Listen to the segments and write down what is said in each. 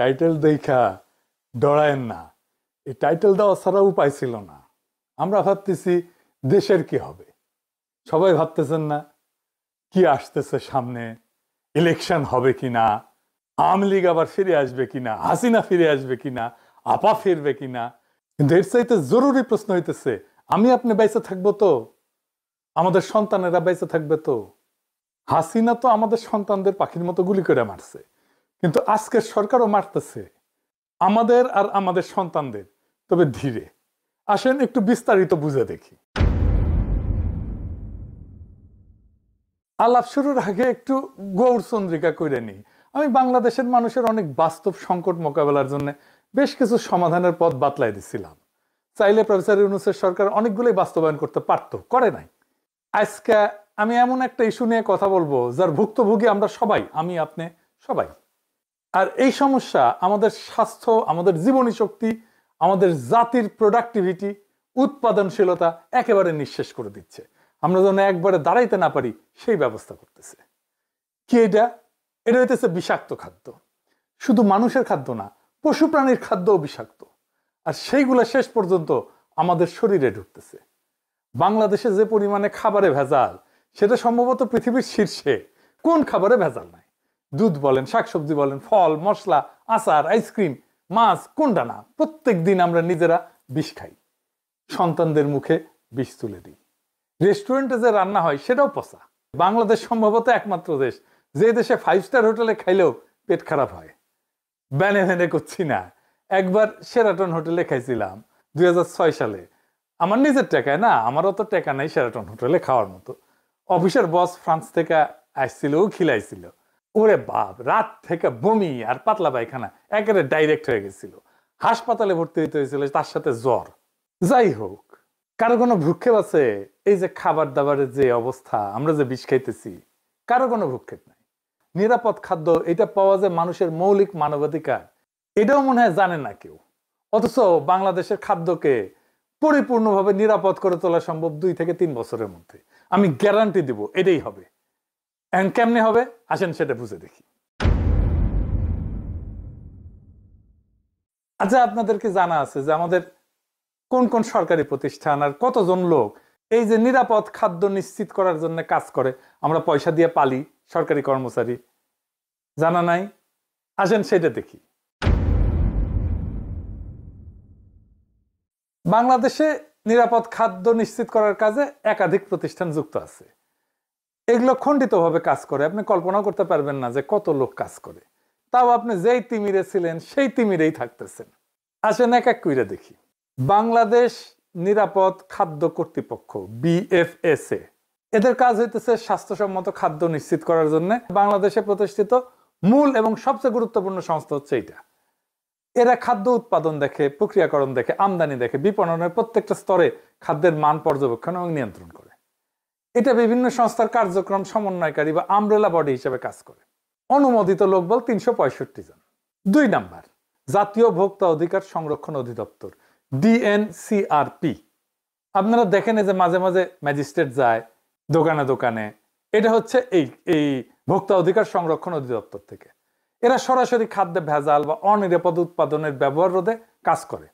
Title দেখা ডরায়েন না, এই টাইটেল দেওয়া ছাড়া উপায় ছিল না। আমরা ভাবতেছি দেশের কি হবে, সবাই ভাবতেছেন না কি আসতেছে সামনে, ইলেকশন হবে কিনা, আওয়ামী লীগ আবার ফিরে আসবে কিনা, হাসিনা ফিরে আসবে কিনা, আপা ফিরবে কিনা। কিন্তু এর চাইতে জরুরি প্রশ্ন হইতেছে, আমি আপনি বেঁচে থাকবো তো? আমাদের সন্তানেরা বেঁচে থাকবে তো? হাসিনা তো আমাদের সন্তানদের পাখির মতো গুলি করে মারছে, কিন্তু আজকের সরকারও মারতেছে আমাদের আর আমাদের সন্তানদের। তবে ধীরে আসেন একটু বিস্তারিত বুঝে দেখি। আলাপ শুরুর আগে একটু গৌরচন্দ্রিকা করে নিই। আমি বাংলাদেশের মানুষের অনেক বাস্তব সংকট মোকাবেলার জন্য বেশ কিছু সমাধানের পথ বাতলাই দিছিলাম। চাইলে প্রফেসর ইউনূসের সরকার অনেকগুলোই বাস্তবায়ন করতে পারতো, করে নাই। আজকে আমি এমন একটা ইস্যু নিয়ে কথা বলবো যার ভুক্তভোগী আমরা সবাই, আমি আপনি সবাই। আর এই সমস্যা আমাদের স্বাস্থ্য, আমাদের জীবনী শক্তি, আমাদের জাতির প্রোডাক্টিভিটি, উৎপাদনশীলতা একেবারে নিঃশেষ করে দিচ্ছে। আমরা যেন একবারে দাঁড়াইতে না পারি সেই ব্যবস্থা করতেছে। কি এটা? এটা হইতেছে বিষাক্ত খাদ্য। শুধু মানুষের খাদ্য না, পশু প্রাণীর খাদ্যও বিষাক্ত। আর সেইগুলা শেষ পর্যন্ত আমাদের শরীরে ঢুকতেছে। বাংলাদেশে যে পরিমাণে খাবারে ভেজাল, সেটা সম্ভবত পৃথিবীর শীর্ষে। কোন খাবারে ভেজাল নাই? দুধ বলেন, শাকসবজি বলেন, ফল, মশলা, আচার, আইসক্রিম, মাছ, কোনটা না? প্রত্যেক দিন আমরা নিজেরা বিষ খাই, সন্তানদের মুখে বিষ তুলে দিই। রেস্টুরেন্টে যে রান্না হয় সেটাও পচা। বাংলাদেশ সম্ভবত একমাত্র দেশ যে দেশে 5 স্টার হোটেলে খাইলেও পেট খারাপ হয়। ব্যানে ভ্যানে করছি না। একবার শেরাটন হোটেলে খাইছিলাম 2006 সালে, আমার নিজের টাকায় না, আমারও তো টাকা নাই শেরাটন হোটেলে খাওয়ার মতো। অফিসের বস ফ্রান্স থেকে আসছিল, ও খিলাইছিল। ওরে বাপ, রাত থেকে বমি আর পাতলা পায়খানা একেবারে ডাইরেক্ট হয়ে গেছিল। হাসপাতালে ভর্তি হইতে হয়েছিল, তার সাথে জ্বর। যাই হোক, কারো কোনো ভ্রুক্ষেপ আছে? এই যে খাবার দাবারের যে অবস্থা, আমরা যে বিষ খাইতেছি, কারো কোনো ভ্রুক্ষেপ নাই। নিরাপদ খাদ্য, এটা পাওয়া যায় মানুষের মৌলিক মানবাধিকার, এটাও মনে হয় জানে না কেউ। অথচ বাংলাদেশের খাদ্যকে পরিপূর্ণভাবে নিরাপদ করে তোলা সম্ভব 2 থেকে 3 বছরের মধ্যে। আমি গ্যারান্টি দিব এটাই হবে। এখন কেমনে হবে আসেন সেটা বুঝে দেখি। আচ্ছা, আপনাদেরকে জানা আছে যে আমাদের কোন কোন সরকারি প্রতিষ্ঠান আর কতজন লোক এই যে নিরাপদ খাদ্য নিশ্চিত করার জন্য কাজ করে? আমরা পয়সা দিয়ে পালি সরকারি কর্মচারী, জানা নাই? আসেন সেটা দেখি। বাংলাদেশে নিরাপদ খাদ্য নিশ্চিত করার কাজে একাধিক প্রতিষ্ঠান যুক্ত আছে। এগুলো খণ্ডিতভাবে কাজ করে, আপনি কল্পনা করতে পারবেন না যে কত লোক কাজ করে। তাও আপনি যেই তিমিরে ছিলেন সেই তিমিরেই থাকতেছেন। আসেন এক এক কইরা দেখি। বাংলাদেশ নিরাপদ খাদ্য কর্তৃপক্ষ, বিএফএসএ, এদের কাজ হইতেছে স্বাস্থ্যসম্মত খাদ্য নিশ্চিত করার জন্য বাংলাদেশে প্রতিষ্ঠিত মূল এবং সবচেয়ে গুরুত্বপূর্ণ সংস্থা হচ্ছে এইটা। এরা খাদ্য উৎপাদন দেখে, প্রক্রিয়াকরণ দেখে, আমদানি দেখে, বিপণনের প্রত্যেকটা স্তরে খাদ্যের মান পর্যবেক্ষণ এবং নিয়ন্ত্রণ করে। এটা বিভিন্ন সংস্থার কার্যক্রম সমন্বয়কারী বা আমব্রেলা বডি হিসেবে কাজ করে। অনুমোদিত লোকবল 365 জন। 2 নাম্বার, জাতীয় ভোক্তা অধিকার সংরক্ষণ অধিদপ্তর, ডিএনসিআরপি। আপনারা দেখেন যে মাঝে মাঝে ম্যাজিস্ট্রেট যায় দোকানে দোকানে, এটা হচ্ছে এই ভোক্তা অধিকার সংরক্ষণ অধিদপ্তর থেকে। এরা সরাসরি খাদ্যে ভেজাল বা অনিরাপদ উৎপাদনের ব্যবহার রোধে কাজ করে।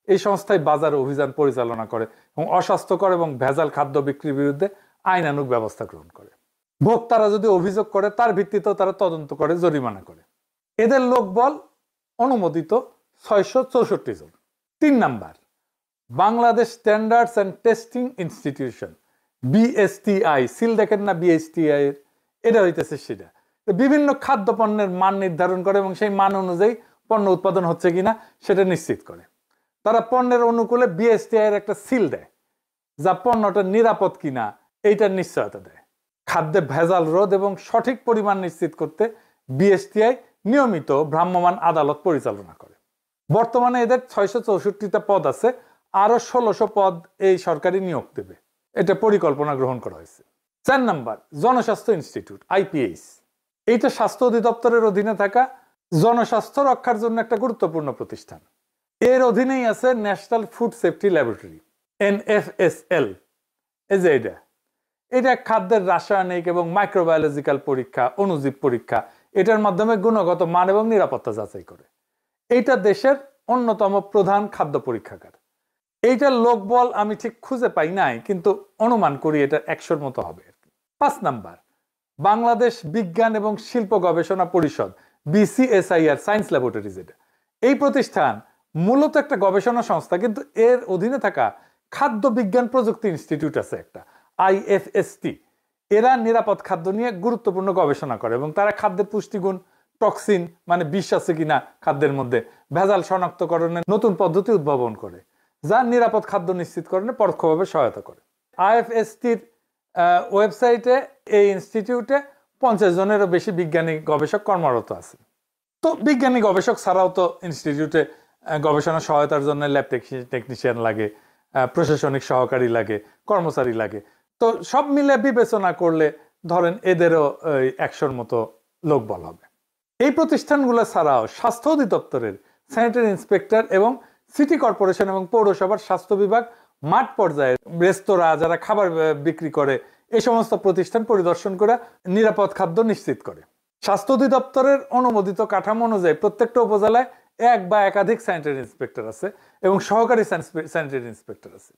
এই সংস্থায় বাজার অভিযান পরিচালনা করে এবং অস্বাস্থ্যকর এবং ভেজাল খাদ্য বিক্রির বিরুদ্ধে আইনানুগ ব্যবস্থা গ্রহণ করে। ভোক্তারা যদি অভিযোগ করে তার ভিত্তিতেও তারা তদন্ত করে, জরিমানা করে। এদের লোকবল অনুমোদিত 664 জন। 3 number, Bangladesh standards and testing institution, BSTI. Seal দেখেন না বিএসটিআই এর, এটা হইতেছে সেটা। বিভিন্ন খাদ্য পণ্যের মান নির্ধারণ করে এবং সেই মান অনুযায়ী পণ্য উৎপাদন হচ্ছে কিনা সেটা নিশ্চিত করে। তারা পণ্যের অনুকূলে বিএসটিআই এর একটা সিল দেয়, যা পণ্যটা নিরাপদ কিনা এইটার নিশ্চয়তা দেয়। খাদ্যে ভেজাল রোধ এবং সঠিক পরিমাণ নিশ্চিত করতে বিএসটিআই নিয়মিত ভ্রাম্যমাণ আদালত পরিচালনা করে। বর্তমানে এদের 664টা পদ আছে, আরো 1600 পদ এই সরকারি নিয়োগ দেবে, এটা পরিকল্পনা গ্রহণ করা হয়েছে। 4 নাম্বার, জনস্বাস্থ্য ইনস্টিটিউট, আইপিএইচ। এইটা স্বাস্থ্য অধিদপ্তরের অধীনে থাকা জনস্বাস্থ্য রক্ষার জন্য একটা গুরুত্বপূর্ণ প্রতিষ্ঠান। এর অধীনেই আছে ন্যাশনাল ফুড সেফটি ল্যাবরেটরি, এনএফএসএল। এই যে এটা খাদ্যের রাসায়নিক এবং মাইক্রোবায়োলজিক্যাল পরীক্ষা, অণুজীব পরীক্ষা, এটার মাধ্যমে গুণগত মান এবং নিরাপত্তা যাচাই করে। এইটা দেশের অন্যতম প্রধান খাদ্য পরীক্ষাগার। এইটার লোকবল আমি ঠিক খুঁজে পাই নাই, কিন্তু অনুমান করি এটা 100-র মতো হবে আর কি। 5 নাম্বার, বাংলাদেশ বিজ্ঞান এবং শিল্প গবেষণা পরিষদ, BCSIR, সায়েন্স ল্যাবরেটরিজ। এটা এই প্রতিষ্ঠান মূলত একটা গবেষণা সংস্থা, কিন্তু এর অধীনে থাকা খাদ্য বিজ্ঞান প্রযুক্তি ইনস্টিটিউট আছে একটা, IFST। এরা নিরাপদ খাদ্য নিয়ে গুরুত্বপূর্ণ গবেষণা করে এবং তারা খাদ্যের পুষ্টিগুণ, টক্সিন মানে বিষ আছে কিনা খাদ্যের মধ্যে, ভেজাল শনাক্তকরণের নতুন পদ্ধতি উদ্ভাবন করে, যা নিরাপদ খাদ্য নিশ্চিতকরণে পরোক্ষভাবে সহায়তা করে। IFSTর ওয়েবসাইটে এই ইনস্টিটিউটে 50 জনেরও বেশি বিজ্ঞানী গবেষক কর্মরত আছে। তো বিজ্ঞানী গবেষক ছাড়াও তো ইনস্টিটিউটে গবেষণা সহায়তার জন্য ল্যাব টেকনিশিয়ান লাগে, প্রশাসনিক সহকারী লাগে, কর্মচারী লাগে। তো সব মিলে বিবেচনা করলে ধরেন এদেরও 100-র মতো লোকবল হবে। এই প্রতিষ্ঠানগুলো ছাড়াও স্বাস্থ্য অধিদপ্তরের স্যানিটারি ইন্সপেক্টর এবং সিটি কর্পোরেশন এবং পৌরসভার স্বাস্থ্য বিভাগ মাঠ পর্যায়ে রেস্তোরাঁ যারা খাবার বিক্রি করে এই সমস্ত প্রতিষ্ঠান পরিদর্শন করে নিরাপদ খাদ্য নিশ্চিত করে। স্বাস্থ্য অধিদপ্তরের অনুমোদিত কাঠামো অনুযায়ী প্রত্যেকটা উপজেলায় এক বা একাধিক স্যানিটারি ইন্সপেক্টর আছে এবং সহকারী স্যানিটারি ইন্সপেক্টর আছে।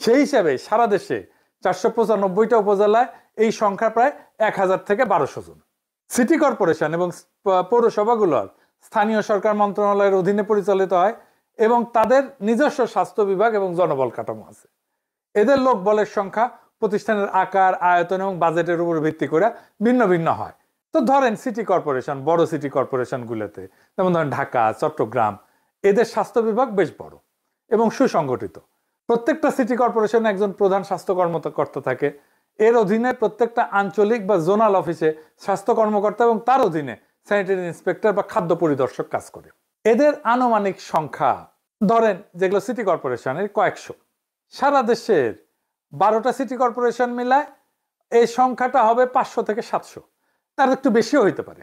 সেই হিসাবে সারা দেশে 495টা উপজেলায় এই সংখ্যা প্রায় 1000 থেকে 1200 জন। সিটি কর্পোরেশন এবং পৌরসভাগুলোর স্থানীয় সরকার মন্ত্রণালয়ের অধীনে পরিচালিত হয় এবং তাদের নিজস্ব স্বাস্থ্য বিভাগ এবং জনবল কাঠামো আছে। এদের লোকবলের সংখ্যা প্রতিষ্ঠানের আকার, আয়তন এবং বাজেটের উপর ভিত্তি করে ভিন্ন ভিন্ন হয়। তো ধরেন সিটি কর্পোরেশন, বড় সিটি কর্পোরেশনগুলোতে যেমন ধরেন ঢাকা, চট্টগ্রাম, এদের স্বাস্থ্য বিভাগ বেশ বড় এবং সুসংগঠিত। প্রত্যেকটা সিটি কর্পোরেশনে একজন প্রধান স্বাস্থ্য কর্মকর্তা থাকে। এর অধীনে প্রত্যেকটা আঞ্চলিক বা জোনাল অফিসে স্বাস্থ্য কর্মকর্তা এবং তার অধীনে স্যানিটারি ইন্সপেক্টর বা খাদ্য পরিদর্শক কাজ করে। এদের আনুমানিক সংখ্যা ধরেন যেগুলো সিটি কর্পোরেশনের কয়েকশো। সারা দেশের 12টা সিটি কর্পোরেশন মিলায় এই সংখ্যাটা হবে 500 থেকে 700, তার একটু বেশিও হইতে পারে।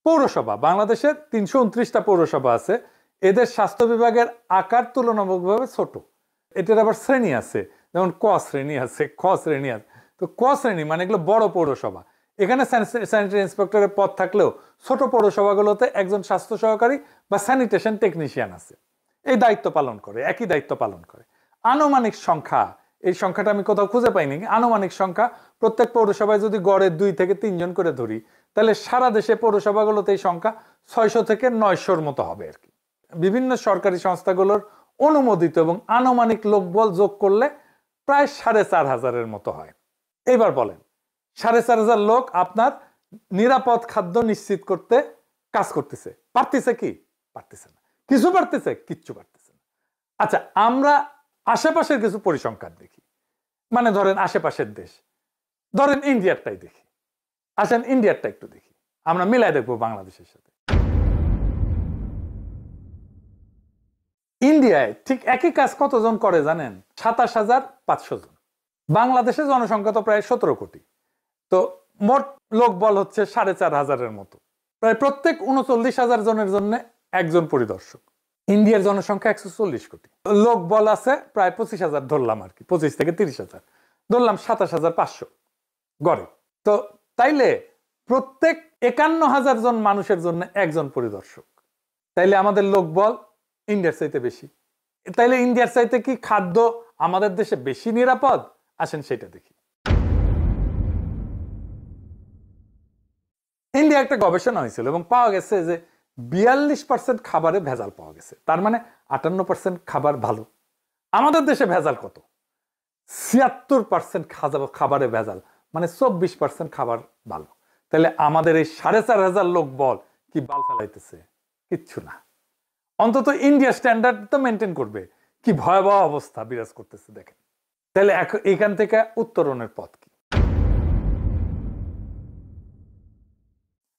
পৌরসভা, বাংলাদেশের 329টা পৌরসভা আছে। এদের স্বাস্থ্য বিভাগের আকার তুলনামূলকভাবে ছোট। এটার আবার শ্রেণী আছে, যেমন ক শ্রেণী আছে, খ শ্রেণী আছে। তো ক শ্রেণী মানে এগুলো বড় পৌরসভা। এখানে স্যানিটারি ইন্সপেক্টরের পদ থাকলেও ছোট পৌরসভাগুলোতে একজন স্বাস্থ্য সহকারী বা স্যানিটেশন টেকনিশিয়ান আছে, এই দায়িত্ব পালন করে, একই দায়িত্ব পালন করে। আনুমানিক সংখ্যা, এই সংখ্যাটা আমি কোথাও খুঁজে পাইনি, আনুমানিক সংখ্যা প্রত্যেক পৌরসভায় যদি গড়ে 2 থেকে 3 জন করে ধরি, তাহলে সারা দেশে পৌরসভাগুলোতে এই সংখ্যা 600 থেকে 900-র মতো হবে আর কি। বিভিন্ন সরকারি সংস্থাগুলোর অনুমোদিত এবং আনুমানিক লোকবল যোগ করলে প্রায় 4500-এর মতো হয়। এইবার বলেন 4500 লোক আপনার নিরাপদ খাদ্য নিশ্চিত করতে কাজ করতেছে, পারতেছে কি? পারতেছে না। কিছু পারতেছে? কিচ্ছু পারতেছে না। আচ্ছা, আমরা আশেপাশের কিছু পরিসংখ্যান দেখি, মানে ধরেন আশেপাশের দেশ, ধরেন ইন্ডিয়ারটাই দেখি। আসেন ইন্ডিয়ারটা একটু দেখি, আমরা মিলাই দেখবো বাংলাদেশের সাথে। ইন্ডিয়ায় ঠিক একই কাজ কতজন করে জানেন? 27500 জন। বাংলাদেশের জনসংখ্যা তো প্রায় 17 কোটি। তো মোট লোক বল হচ্ছে 4500-এর মতো। প্রায় প্রত্যেক 39,000 জনের জন্য একজন পরিদর্শক। ইন্ডিয়ার জনসংখ্যা 140 কোটি, লোক বল আছে প্রায় 25,000 ধরলাম আর কি, 25 থেকে 30,000 ধরলাম, 27,500 গড়ে। তো তাইলে প্রত্যেক 51,000 জন মানুষের জন্য একজন পরিদর্শক। তাইলে আমাদের লোক বল ইন্ডিয়ার চাইতে বেশি। তাইলে ইন্ডিয়ার চাইতে কি খাদ্য আমাদের দেশে বেশি নিরাপদ? আসেন সেটা দেখি। ইন্ডিয়া একটা গবেষণা হয়েছিল এবং পাওয়া গেছে যে 42% খাবারে ভেজাল পাওয়া গেছে। তার মানে 58% খাবার ভালো। আমাদের দেশে ভেজাল কত? 76% খাবারে ভেজাল, মানে 24% খাবার ভালো। তাহলে আমাদের এই 4500 লোক বল কি বাল ফেলাইতেছে? কিচ্ছু না। অন্তত ইন্ডিয়া স্ট্যান্ডার্ড তো মেনটেন করবে। কি ভয়াবহ অবস্থা বিরাজ করতেছে দেখেন। তাহলে এখান থেকে উত্তরণের পথ কি?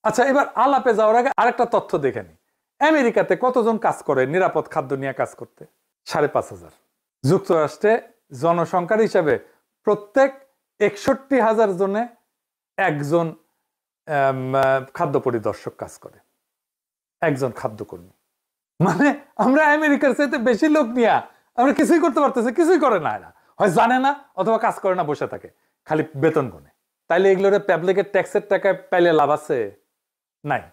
আচ্ছা, এবার আলাপে যাওয়ার আগে আরেকটা তথ্য দেখে নি। আমেরিকাতে কতজন কাজ করে নিরাপদ খাদ্য নিয়ে কাজ করতে? 5,500। যুক্তরাষ্ট্রে জনসংখ্যার হিসাবে প্রত্যেক 61,000 জনে একজন খাদ্য পরিদর্শক কাজ করে, একজন খাদ্যকর্মী। মানে আমরা আমেরিকার চাইতে বেশি লোক নিয়ে আমরা কিছুই করতে পারতেছি? কিছুই করে না। এরা হয় জানে না অথবা কাজ করে না, বসে থাকে, খালি বেতন গুনে। তাইলে এগুলোর পাবলিকের ট্যাক্সের টাকায় পাইলে লাভ আছে? নাই।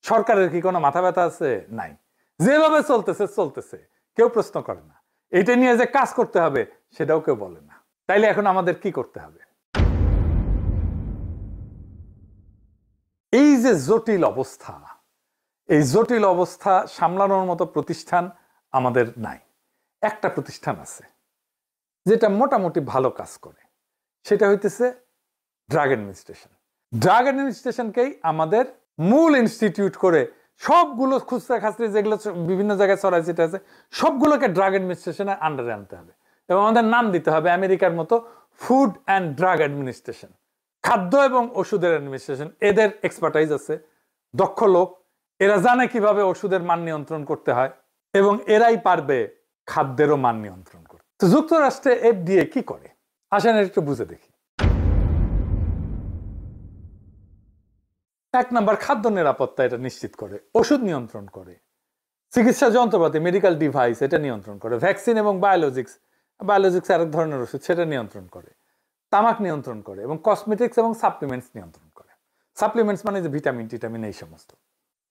সরকারের কি কোনো মাথা ব্যথা আছে? নাই। যেভাবে চলতেছে, কেউ প্রশ্ন করে না। এটা নিয়ে যে কাজ করতে হবে সেটাও কেউ বলে না। তাইলে এখন আমাদের কি করতে হবে? এই যে জটিল অবস্থা, এই জটিল অবস্থা সামলানোর মতো প্রতিষ্ঠান আমাদের নাই। একটা প্রতিষ্ঠান আছে যেটা মোটামুটি ভালো কাজ করে, সেটা হইতেছে ড্রাগ অ্যাডমিনিস্ট্রেশন। ড্রাগ অ্যাডমিনিস্ট্রেশনকেই আমাদের মূল ইনস্টিটিউট করে সবগুলো খুচরা খাচরি যেগুলো বিভিন্ন জায়গায় ছড়াইছিটা আছে সবগুলোকে ড্রাগ অ্যাডমিনিস্ট্রেশনের আন্ডারে আনতে হবে এবং আমাদের নাম দিতে হবে আমেরিকার মতো ফুড অ্যান্ড ড্রাগ অ্যাডমিনিস্ট্রেশন। খাদ্য এবং ওষুধের অ্যাডমিনিস্ট্রেশন, এদের এক্সপার্টাইজ আছে, দক্ষ লোক, এরা জানে কিভাবে ওষুধের মান নিয়ন্ত্রণ করতে হয় এবং এরাই পারবে খাদ্যেরও মান নিয়ন্ত্রণ করতে। তো যুক্তরাষ্ট্রে FDA কি করে আসেন একটু বুঝে দেখি। এক নাম্বার, খাদ্য নিরাপত্তা এটা নিশ্চিত করে, ওষুধ নিয়ন্ত্রণ করে, চিকিৎসা যন্ত্রপাতি মেডিকেল ডিভাইস এটা নিয়ন্ত্রণ করে, ভ্যাকসিন এবং বায়োলজিক্স আরেক ধরনের ওষুধ সেটা নিয়ন্ত্রণ করে, তামাক নিয়ন্ত্রণ করে এবং কসমেটিক্স এবং সাপ্লিমেন্টস নিয়ন্ত্রণ করে। সাপ্লিমেন্টস মানে যে ভিটামিন টিটামিন এই সমস্ত,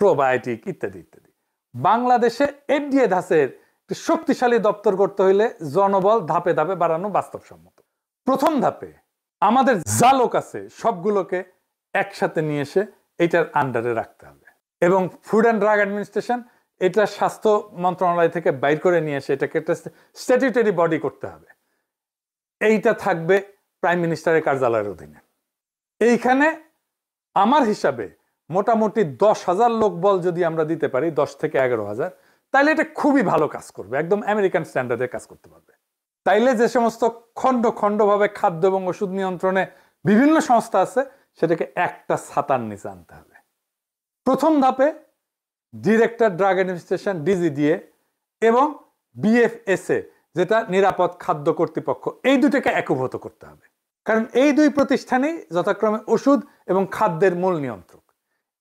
প্রোবায়োটিক ইত্যাদি ইত্যাদি। বাংলাদেশে FDA ধাঁচের শক্তিশালী দপ্তর করতে হইলে জনবল ধাপে ধাপে বাড়ানো বাস্তবসম্মত। প্রথম ধাপে আমাদের যা লোক আছে সবগুলোকে একসাথে নিয়ে এসে এটার আন্ডারে রাখতে হবে এবং ফুড অ্যান্ড ড্রাগ অ্যাডমিনিস্ট্রেশন এটা স্বাস্থ্য মন্ত্রণালয় থেকে বাইর করে নিয়ে এসে এটাকে একটা স্ট্যাটিউটরি বডি করতে হবে। এইটা থাকবে প্রাইম মিনিস্টারের কার্যালয়ের অধীনে। এইখানে আমার হিসাবে মোটামুটি 10,000 লোক বল যদি আমরা দিতে পারি, 10 থেকে 11,000, তাইলে এটা খুবই ভালো কাজ করবে, একদম আমেরিকান স্ট্যান্ডার্ডে কাজ করতে পারবে। তাইলে যে সমস্ত খণ্ডভাবে খাদ্য এবং ওষুধ নিয়ন্ত্রণে বিভিন্ন সংস্থা আছে সেটাকে একটা ছাতার নিচে আনতে হবে। প্রথম ধাপে ডিরেক্টর ড্রাগ অ্যাডমিনিস্ট্রেশন DGDA এবং BFSA যেটা নিরাপদ খাদ্য কর্তৃপক্ষ, এই দুটোকে একীভূত করতে হবে, কারণ এই দুই প্রতিষ্ঠানই যথাক্রমে ওষুধ এবং খাদ্যের মূল নিয়ন্ত্রক।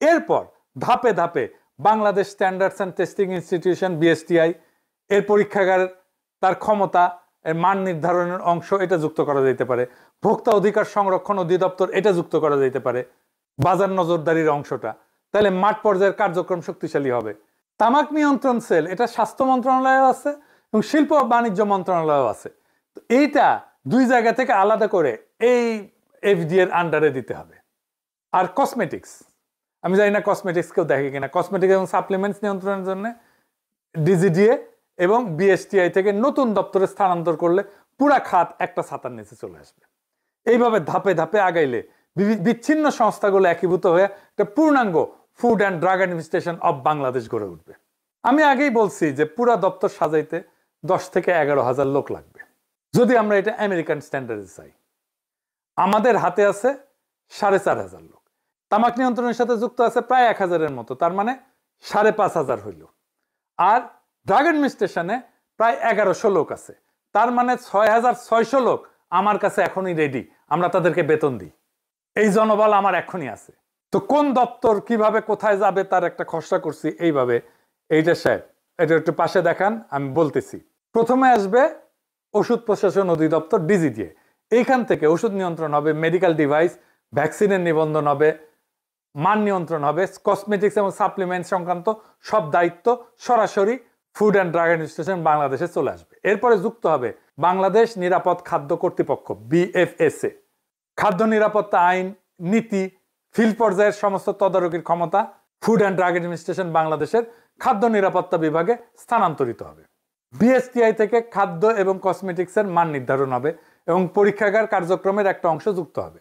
এরপর ধাপে ধাপে Bangladesh standards and testing institution BSTI এর পরীক্ষাগার, তার ক্ষমতা, এর মান নির্ধারণের অংশ এটা যুক্ত করা যেতে পারে, ভোক্তা অধিকার সংরক্ষণ অধিদপ্তর এটা যুক্ত করা যেতে পারে, বাজার নজরদারির অংশটা, তাহলে মাঠ পর্যায়ের কার্যক্রম শক্তিশালী হবে। তামাক নিয়ন্ত্রণ সেল এটা স্বাস্থ্য মন্ত্রণালয় আছে এবং শিল্প ও বাণিজ্য মন্ত্রণালয় আছে। তো এইটা দুই জায়গা থেকে আলাদা করে এই FDA এর আন্ডারে দিতে হবে। আর কসমেটিক্স, আমি জানি না কসমেটিক্স কেউ দেখে কিনা, কসমেটিক্স এবং সাপ্লিমেন্টস নিয়ন্ত্রণের জন্য DGDA এবং BSTI থেকে নতুন দপ্তরে স্থানান্তর করলে পুরা খাত একটা ছাতার নিচে চলে আসবে। এইভাবে ধাপে ধাপে আগাইলে বিচ্ছিন্ন সংস্থাগুলো একীভূত হয়ে একটা পূর্ণাঙ্গ food and drug administration of Bangladesh গড়ে উঠবে। আমি আগেই বলছি যে পুরা দপ্তর সাজাইতে 10 থেকে 11,000 লোক লাগবে যদি আমরা এটা আমেরিকান স্ট্যান্ডার্ডে চাই। আমাদের হাতে আছে 4,500 লোক, তামাক নিয়ন্ত্রণের সাথে যুক্ত আছে প্রায় 1,000-এর মতো, তার মানে 5,500 হইল। আর ড্রাগ অ্যাডমিনিস্ট্রেশনে প্রায় 1100 লোক আছে, তার মানে 6,600 লোক আমার কাছে এখনই রেডি, আমরা তাদেরকে বেতন দিই। এই জনবল আমার এখনই আছে। তো কোন দপ্তর কিভাবে কোথায় যাবে তার একটা খসড়া করছি এইভাবে। এইটা সাহেব এটা একটু পাশে দেখান, আমি বলতেছি। প্রথমে আসবে ওষুধ প্রশাসন অধিদপ্তর DGDA, এইখান থেকে ওষুধ নিয়ন্ত্রণ হবে, মেডিকেল ডিভাইস ভ্যাকসিনের নিবন্ধন হবে, মান নিয়ন্ত্রণ হবে, কসমেটিক্স এবং সাপ্লিমেন্ট সংক্রান্ত সব দায়িত্ব সরাসরি ফুড অ্যান্ড ড্রাগ অ্যাডমিনিস্ট্রেশন বাংলাদেশে চলে আসবে। এরপরে যুক্ত হবে বাংলাদেশ নিরাপদ খাদ্য কর্তৃপক্ষ BFSA, খাদ্য নিরাপত্তা আইন নীতি ফিল্ড পর্যায়ের সমস্ত তদারকির ক্ষমতা ফুড অ্যান্ড ড্রাগ অ্যাডমিনিস্ট্রেশন বাংলাদেশের খাদ্য নিরাপত্তা বিভাগে স্থানান্তরিত হবে। BSTI থেকে খাদ্য এবং কসমেটিক্সের মান নির্ধারণ হবে এবং পরীক্ষাগার কার্যক্রমের একটা অংশ যুক্ত হবে।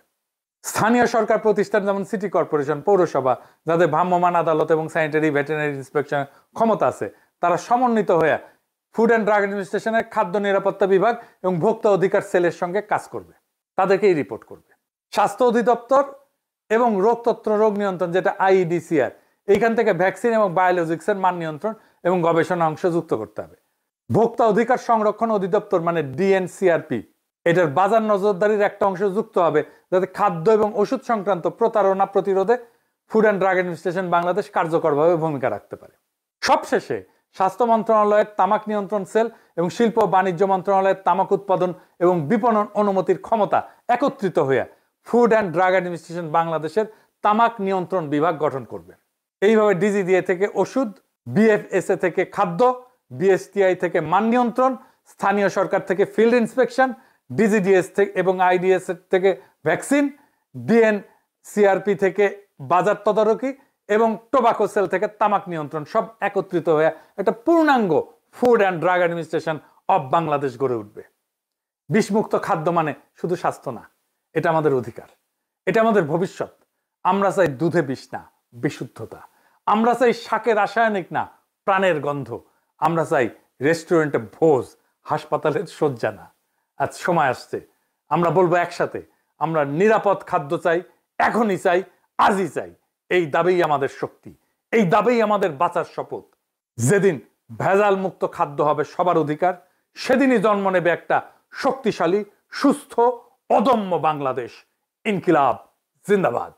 স্থানীয় সরকার প্রতিষ্ঠান যেমন সিটি কর্পোরেশন, পৌরসভা, যাদের ভ্রাম্যমাণ আদালত এবং স্যানিটারি ভেটেরিনারি ইন্সপেকশনের ক্ষমতা আছে, তারা সমন্বিত হয়ে ফুড অ্যান্ড ড্রাগ অ্যাডমিনিস্ট্রেশনের খাদ্য নিরাপত্তা বিভাগ এবং ভোক্তা অধিকার সেলের সঙ্গে কাজ করবে, তাদেরকেই রিপোর্ট করবে। স্বাস্থ্য অধিদপ্তর এবং রোগ নিয়ন্ত্রণ যেটা IEDCR, এইখান থেকে ভ্যাকসিন এবং বায়োলজিক্সের মান নিয়ন্ত্রণ এবং গবেষণা অংশ যুক্ত করতে হবে। ভোক্তা অধিকার সংরক্ষণ অধিদপ্তর মানে DNCRP, এটার বাজার নজরদারির একটা অংশ যুক্ত হবে যাতে খাদ্য এবং ওষুধ সংক্রান্ত প্রতারণা প্রতিরোধে food and drug administration Bangladesh কার্যকরভাবে ভূমিকা রাখতে পারে। সবশেষে স্বাস্থ্য মন্ত্রণালয়ের তামাক নিয়ন্ত্রণ সেল এবং শিল্প ও বাণিজ্য মন্ত্রণালয়ের তামাক উৎপাদন এবং বিপণন অনুমতির ক্ষমতা একত্রিত হয়ে ফুড অ্যান্ড ড্রাগ অ্যাডমিনিস্ট্রেশন বাংলাদেশের তামাক নিয়ন্ত্রণ বিভাগ গঠন করবে। এইভাবে ডিজিডিএ থেকে ওষুধ, বিএফএসএ থেকে খাদ্য, বিএসটিআই থেকে মান নিয়ন্ত্রণ, স্থানীয় সরকার থেকে ফিল্ড ইন্সপেকশন, ডিজিডিএস থেকে এবং আইডিএস থেকে ভ্যাকসিন, ডিএনসিআরপি থেকে বাজার তদারকি এবং টোবাকো সেল থেকে তামাক নিয়ন্ত্রণ সব একত্রিত হয়ে একটা পূর্ণাঙ্গ food and drug administration of Bangladesh গড়ে উঠবে। বিষমুক্ত খাদ্য মানে শুধু স্বাস্থ্য না, এটা আমাদের অধিকার, এটা আমাদের ভবিষ্যৎ। আমরা চাই দুধে বিষ না, বিশুদ্ধতা। আমরা চাই শাকে রাসায়নিক না, প্রাণের গন্ধ। আমরা চাই রেস্টুরেন্টে ভোজ, হাসপাতালের শয্যা না। আজ সময় আসছে আমরা বলবো একসাথে, আমরা নিরাপদ খাদ্য চাই, এখনই চাই, আজই চাই। এই দাবিই আমাদের শক্তি, এই দাবিই আমাদের বাঁচার শপথ। যেদিন ভেজাল মুক্ত খাদ্য হবে সবার অধিকার, সেদিনই জন্ম নেবে একটা শক্তিশালী, সুস্থ, অদম্য বাংলাদেশ। ইনকিলাব জিন্দাবাদ।